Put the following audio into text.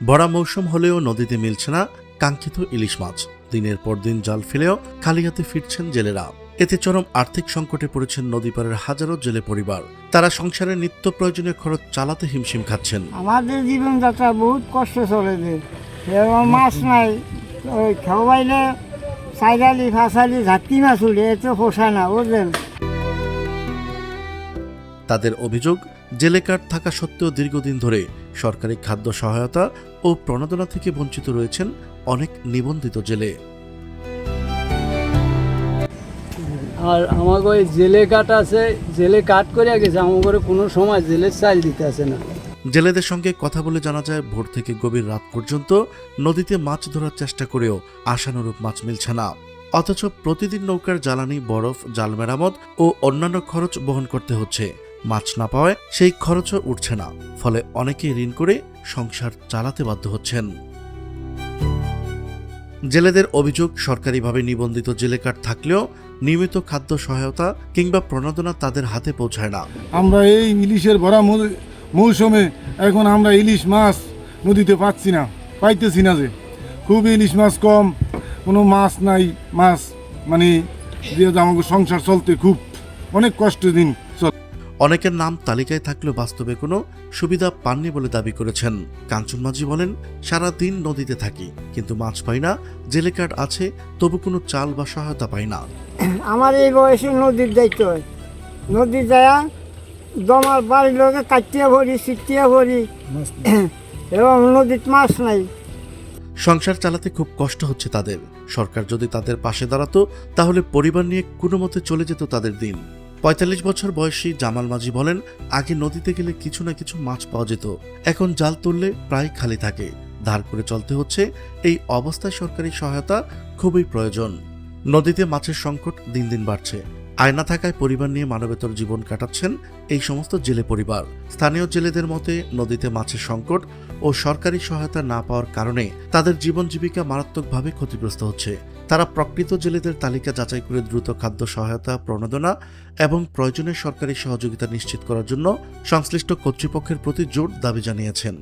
ভরা মৌসুম হলেও নদীতে মিলছে না কাঙ্ক্ষিত ইলিশ মাছ। দিনের পর দিন জাল ফেলেও খালি হাতে ফিরছেন জেলেরা। এতে চরম আর্থিক সংকটে পড়েছেন নদীপাড়ের হাজারো জেলে পরিবার। তারা সংসারের নিত্য প্রয়োজনীয় খরচ চালাতে হিমশিম খাচ্ছেন। আমাদের জীবনযাত্রা বহুত কষ্ট চলেছে, এবং মাছ নাই। ওই খাওয়াইলে সাইডালি ফাঁসালি ঝাঁকি মাছ উঠে, এতে পোষায় না, বুঝলেন। তাদের অভিযোগ, জেলে কার্ড থাকা সত্ত্বেও দীর্ঘদিন ধরে সরকারি খাদ্য সহায়তা ও প্রণোদনা থেকে বঞ্চিত রয়েছেন অনেক নিবন্ধিত জেলে। আর আমাকে ওই জেলে কাট আছে, জেলে কাট করে গেছে, আমাকে কোনো সময় জেলের চাল দিতে আসে না। জেলেদের সঙ্গে কথা বলে জানা যায়, ভোর থেকে গভীর রাত পর্যন্ত নদীতে মাছ ধরার চেষ্টা করেও আশানুরূপ মাছ মিলছে না। অথচ প্রতিদিন নৌকার জ্বালানি, বরফ, জাল মেরামত ও অন্যান্য খরচ বহন করতে হচ্ছে। মাছ না পাওয়ায় সেই খরচও উঠছে না, ফলে অনেকেই ঋণ করে সংসার চালাতে বাধ্য হচ্ছেন। জেলেদের অভিযোগ, সরকারিভাবে নিবন্ধিত জেলে কার্ড থাকলেও নিয়মিত খাদ্য সহায়তা কিংবা প্রণোদনা তাদের হাতে পৌঁছায় না। আমরা এই ইলিশের ভরা মৌসুমে এখন আমরা ইলিশ মাছ নদীতে পাইতেছি না, যে খুব ইলিশ মাছ কম, কোনো মাছ নাই। মাছ মানে যেহেতু আমাকে সংসার চলতে খুব অনেক কষ্টের দিন। অনেকের নাম তালিকায় থাকলেও বাস্তবে কোনো সুবিধা পাননি বলে দাবি করেছেন। কাঞ্চন মাঝি বলেন, সারা দিন নদীতে থাকি, কিন্তু মাছ পাই না। জেলে কার্ড আছে, তবু কোনো চাল বা সহায়তা পাই না। আমার এই বয়সে নদীর যাইতে হয়, নদী যায় দমার বাড়ির লোকে কাটিয়ে ভরি, ছিটিয়ে ভরি, এবং নদীতে মাছ নাই। সংসার চালাতে খুব কষ্ট হচ্ছে তাদের। সরকার যদি তাদের পাশে দাঁড়াতো, তাহলে পরিবার নিয়ে কোনো মতে চলে যেত তাদের দিন। ৪৫ বছর বয়সী জামাল মাঝি বলেন, আগে নদীতে গেলে কিছু না কিছু মাছ পাওয়া যেত, এখন জাল তুললে প্রায় খালি থাকে, ধার করে চলতে হচ্ছে। এই অবস্থায় সরকারি সহায়তা খুবই প্রয়োজন। নদীতে মাছের সংকট দিন দিন বাড়ছে। আয় না থাকায় পরিবার নিয়ে মানবেতর জীবন কাটাচ্ছেন এই সমস্ত জেলে পরিবার। স্থানীয় জেলেদের মতে, নদীতে মাছের সংকট ও সরকারি সহায়তা না পাওয়ার কারণে তাদের জীবন জীবিকা মারাত্মকভাবে ক্ষতিগ্রস্ত হচ্ছে। তারা প্রকৃত জেলেদের তালিকা যাচাই করে দ্রুত খাদ্য সহায়তা, প্রণোদনা এবং প্রয়োজনীয় সরকারি সহযোগিতা নিশ্চিত করার জন্য সংশ্লিষ্ট কর্তৃপক্ষের প্রতি জোর দাবি জানিয়েছেন।